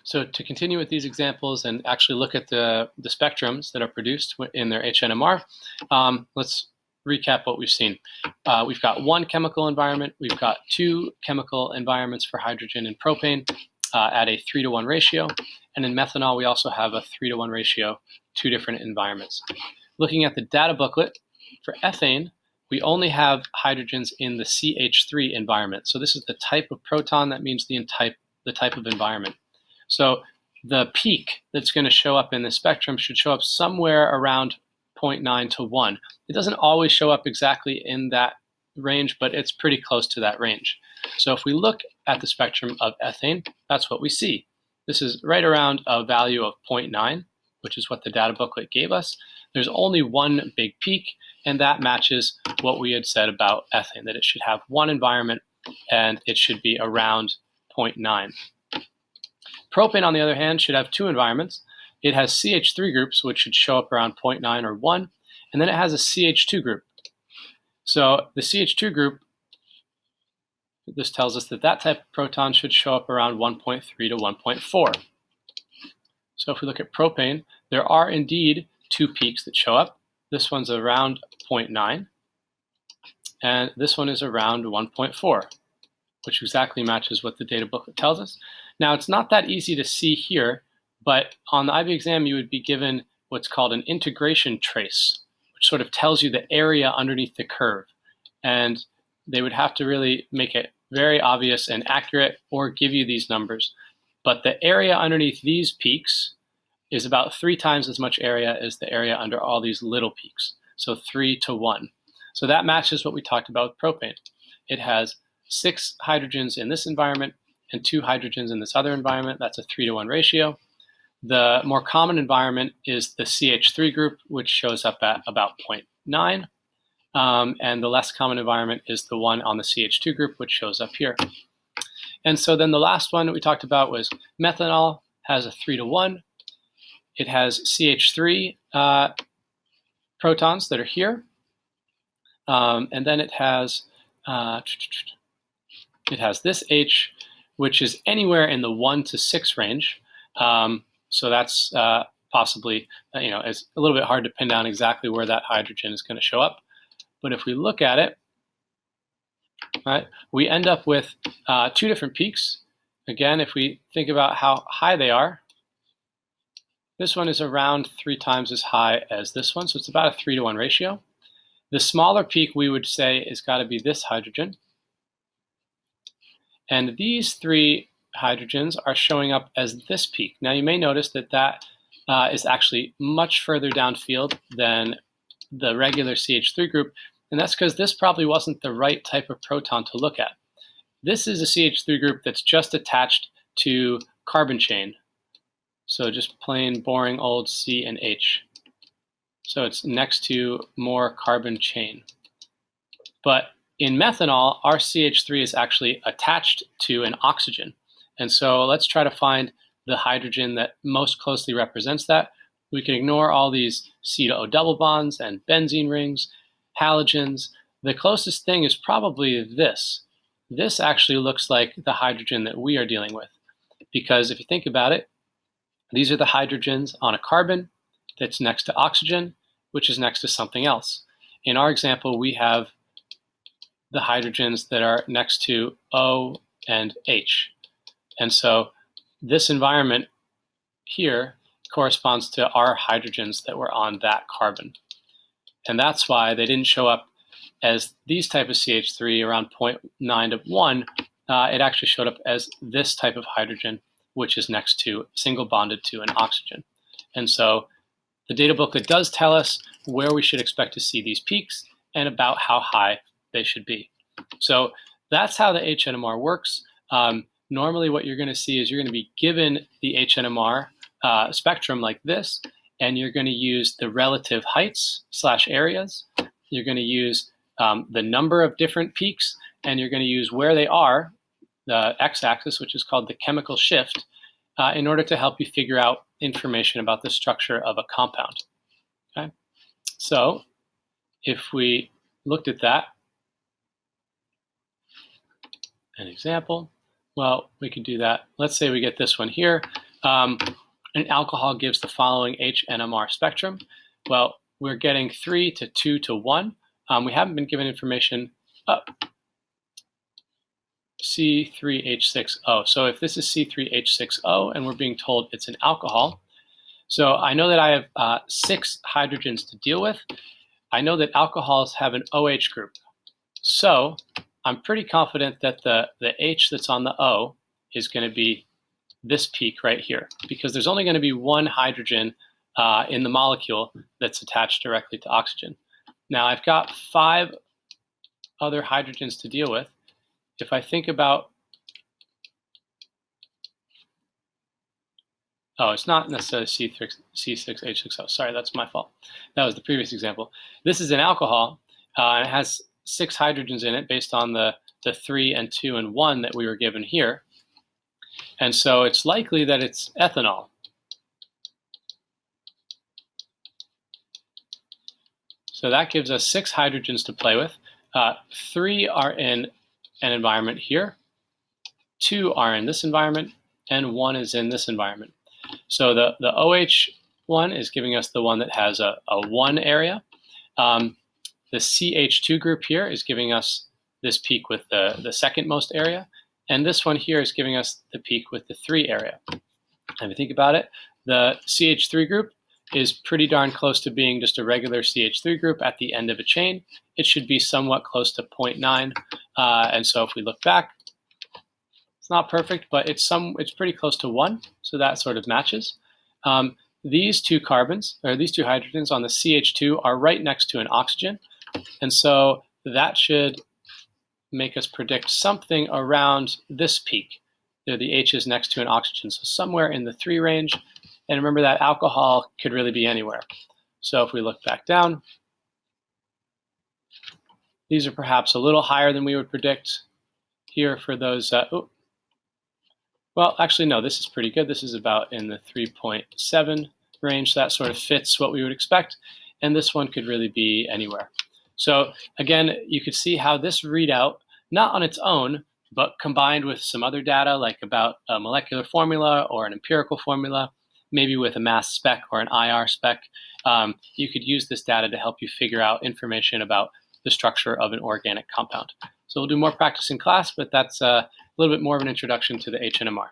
So to continue with these examples and actually look at the spectrums that are produced in their HNMR, let's recap what we've seen. We've got one chemical environment, we've got two chemical environments for hydrogen and propane at a 3-to-1 ratio, and in methanol we also have a 3-to-1 ratio, two different environments. Looking at the data booklet, for ethane, we only have hydrogens in the CH3 environment. So this is the type of proton, that means the type of environment. So the peak that's going to show up in the spectrum should show up somewhere around 0.9 to 1. It doesn't always show up exactly in that range, but it's pretty close to that range. So if we look at the spectrum of ethane, that's what we see. This is right around a value of 0.9, which is what the data booklet gave us. There's only one big peak, and that matches what we had said about ethane, that it should have one environment and it should be around 0.9. Propane, on the other hand, should have two environments. It has CH3 groups, which should show up around 0.9 or 1, and then it has a CH2 group. So the CH2 group, this tells us that that type of proton should show up around 1.3 to 1.4. So if we look at propane, there are indeed two peaks that show up. This one's around 0.9, and this one is around 1.4, which exactly matches what the data booklet tells us. Now, it's not that easy to see here, but on the IB exam, you would be given what's called an integration trace, which sort of tells you the area underneath the curve. And they would have to really make it very obvious and accurate or give you these numbers. But the area underneath these peaks is about 3 times as much area as the area under all these little peaks. So 3 to 1. So that matches what we talked about with propane. It has 6 hydrogens in this environment and 2 hydrogens in this other environment. That's a 3-to-1 ratio. The more common environment is the CH3 group, which shows up at about 0.9. And the less common environment is the one on the CH2 group, which shows up here. And so then the last one that we talked about was methanol has a 3-to-1. It has CH3 protons that are here. And then it has this H, which is anywhere in the 1 to 6 range. So that's possibly, it's a little bit hard to pin down exactly where that hydrogen is going to show up. But if we look at it, right, we end up with 2 different peaks. Again, if we think about how high they are, this one is around 3 times as high as this one, so it's about a 3-to-1 ratio. The smaller peak, we would say, is got to be this hydrogen. And these 3 hydrogens are showing up as this peak. Now, you may notice that that is actually much further downfield than the regular CH3 group, and that's because this probably wasn't the right type of proton to look at. This is a CH3 group that's just attached to carbon chain. So just plain boring old C and H. So it's next to more carbon chain. But in methanol, our CH3 is actually attached to an oxygen. And so let's try to find the hydrogen that most closely represents that. We can ignore all these C to O double bonds and benzene rings, halogens. The closest thing is probably this. This actually looks like the hydrogen that we are dealing with. Because if you think about it, these are the hydrogens on a carbon that's next to oxygen, which is next to something else. In our example, we have the hydrogens that are next to O and H. And so this environment here corresponds to our hydrogens that were on that carbon. And that's why they didn't show up as these type of CH3 around 0.9 to 1. It actually showed up as this type of hydrogen, which is next to, single bonded to an oxygen. And so the data booklet does tell us where we should expect to see these peaks and about how high they should be. So that's how the HNMR works. Normally what you're going to see is you're going to be given the HNMR spectrum like this, and you're going to use the relative heights / areas. You're going to use the number of different peaks, and you're going to use where they are, the x-axis, which is called the chemical shift, in order to help you figure out information about the structure of a compound. Okay? So if we looked at that, an example, well, we could do that. Let's say we get this one here. An alcohol gives the following H-NMR spectrum. Well, we're getting 3 to 2 to 1. We haven't been given information. C3H6O. So if this is C3H6O and we're being told it's an alcohol, so I know that I have 6 hydrogens to deal with. I know that alcohols have an OH group. So I'm pretty confident that the H that's on the O is going to be this peak right here, because there's only going to be one hydrogen in the molecule that's attached directly to oxygen. Now I've got 5 other hydrogens to deal with. If I think about, it's not necessarily C6H6O. Sorry, that's my fault. That was the previous example. This is an alcohol, and it has 6 hydrogens in it based on the 3 and 2 and 1 that we were given here. And so it's likely that it's ethanol. So that gives us 6 hydrogens to play with. 3 are in an environment here, 2 are in this environment, and 1 is in this environment. So the OH one is giving us the one that has a 1 area. The CH2 group here is giving us this peak with the second most area. And this one here is giving us the peak with the 3 area. And if you think about it, the CH3 group is pretty darn close to being just a regular CH3 group at the end of a chain. It should be somewhat close to 0.9. And so if we look back, it's not perfect, but it's pretty close to 1. So that sort of matches. These 2 carbons, or these 2 hydrogens on the CH2 are right next to an oxygen. And so that should make us predict something around this peak. The H is next to an oxygen, so somewhere in the 3 range. And remember that alcohol could really be anywhere. So if we look back down, these are perhaps a little higher than we would predict here for those. Well, actually, no, this is pretty good. This is about in the 3.7 range. That sort of fits what we would expect. And this one could really be anywhere. So again, you could see how this readout, not on its own, but combined with some other data, like about a molecular formula or an empirical formula, maybe with a mass spec or an IR spec, you could use this data to help you figure out information about the structure of an organic compound. So we'll do more practice in class, but that's a little bit more of an introduction to the HNMR.